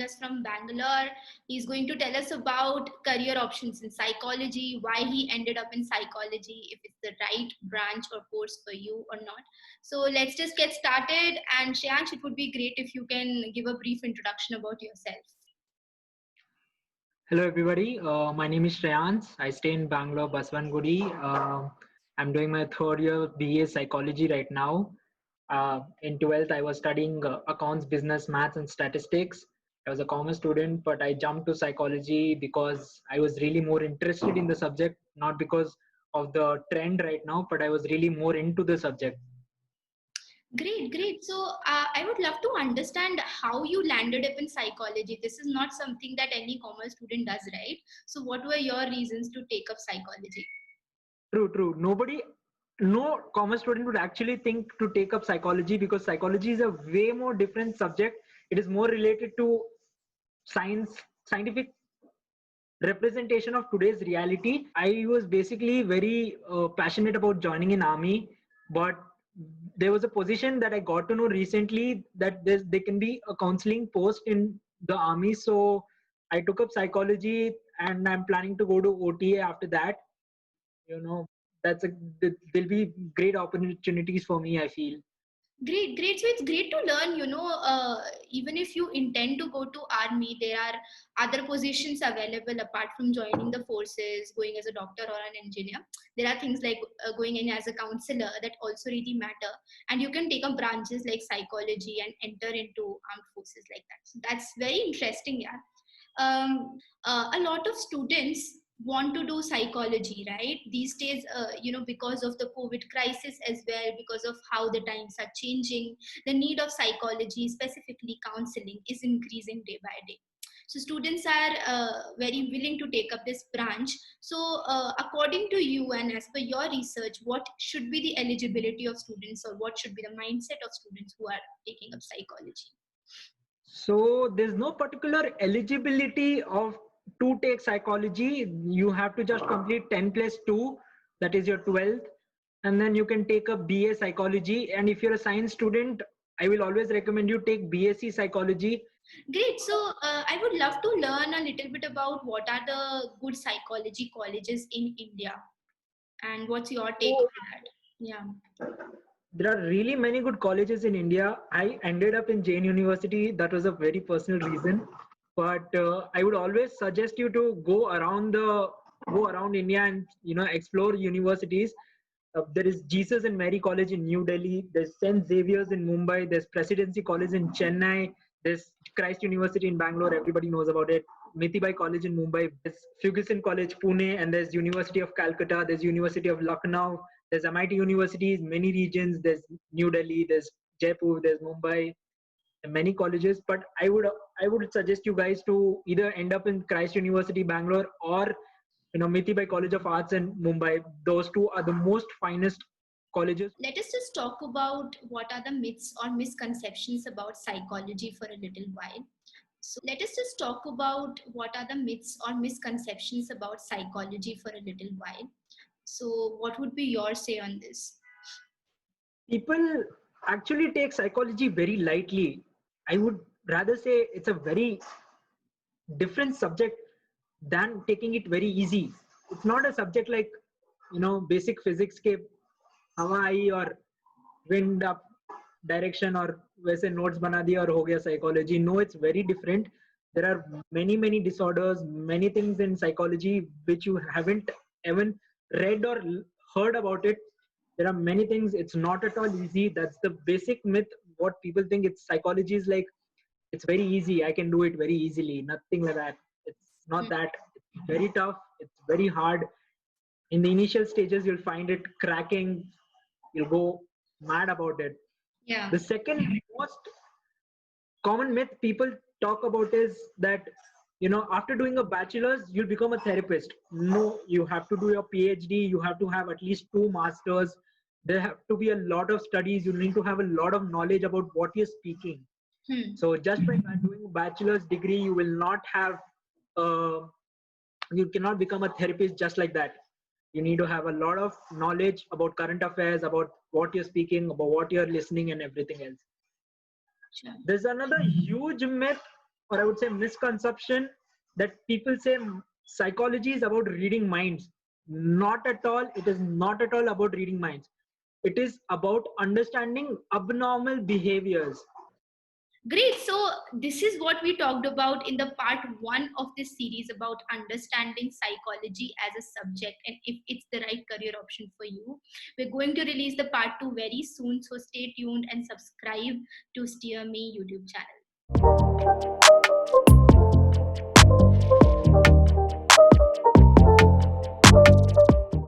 us from Bangalore. He's going to tell us about career options in psychology, why he ended up in psychology, if it's the right branch or course for you or not. So let's just get started. And Shreyans, it would be great if you can give a brief introduction about yourself. Hello everybody, my name is Shreyans. I stay in Bangalore, Baswangudi. I'm doing my third year BA Psychology right now. In 12th, I was studying accounts, business, maths and statistics. I was a commerce student, but I jumped to psychology because I was really more interested in the subject, not because of the trend right now, but I was really more into the subject. Great. So I would love to understand how you landed up in psychology. This is not something that any commerce student does, right? So what were your reasons to take up psychology? True. No commerce student would actually think to take up psychology because psychology is a way more different subject. It is more related to scientific representation of today's reality. I was basically very passionate about joining an army, but there was a position that I got to know recently that there can be a counseling post in the army. So I took up psychology and I'm planning to go to OTA after that. You know, there'll be great opportunities for me, I feel. Great. So it's great to learn, even if you intend to go to army, there are other positions available apart from joining the forces, going as a doctor or an engineer. There are things like going in as a counselor that also really matter. And you can take up branches like psychology and enter into armed forces like that. So that's very interesting, yeah. A lot of students want to do psychology, right? These days, because of the COVID crisis as well, because of how the times are changing, the need of psychology, specifically counseling, is increasing day by day. So students are very willing to take up this branch. So according to you and as per your research, what should be the eligibility of students, or what should be the mindset of students who are taking up psychology? So there's no particular eligibility of to take psychology. You have to just complete 10 plus 2, that is your 12th, and then you can take a BA psychology. And if you're a science student, I will always recommend you take BSc psychology. Great. So I would love to learn a little bit about what are the good psychology colleges in India, and what's your take on that? Yeah. There are really many good colleges in India. I ended up in Jain University. That was a very personal reason. But I would always suggest you to go around India and explore universities. There is Jesus and Mary College in New Delhi. There's St. Xavier's in Mumbai. There's Presidency College in Chennai. There's Christ University in Bangalore. Everybody knows about it. Mithibai College in Mumbai. There's Ferguson College, Pune, and there's University of Calcutta. There's University of Lucknow. There's MIT universities, many regions. There's New Delhi. There's Jaipur. There's Mumbai. Many colleges. But I would suggest you guys to either end up in Christ University, Bangalore, or Mithibai College of Arts in Mumbai. Those two are the most finest colleges. Let us just talk about what are the myths or misconceptions about psychology for a little while. So let us just talk about what are the myths or misconceptions about psychology for a little while. So what would be your say on this? People actually take psychology very lightly. I would rather say it's a very different subject than taking it very easy. It's not a subject like basic physics ke hawa aayi or wind up direction or वैसे notes बना दिया और हो गया psychology. No, it's very different. There are many disorders, many things in psychology which you haven't even read or heard about it. There are many things. It's not at all easy. That's the basic myth. What people think it's psychology is like, it's very easy. I can do it very easily. Nothing like that. It's not that. It's very tough. It's very hard. In the initial stages, you'll find it cracking. You'll go mad about it. Yeah. The second most common myth people talk about is that, after doing a bachelor's, you'll become a therapist. No, you have to do your PhD. You have to have at least 2 masters. There have to be a lot of studies. You need to have a lot of knowledge about what you're speaking. So just by doing a bachelor's degree, you will not have, you cannot become a therapist just like that. You need to have a lot of knowledge about current affairs, about what you're speaking, about what you're listening and everything else. Sure. There's another huge myth or I would say misconception, that people say psychology is about reading minds. Not at all. It is not at all about reading minds. It is about understanding abnormal behaviors. Great. So, this is what we talked about in the part one of this series about understanding psychology as a subject and if it's the right career option for you. We're going to release the part two very soon. So, stay tuned and subscribe to Steerme YouTube channel.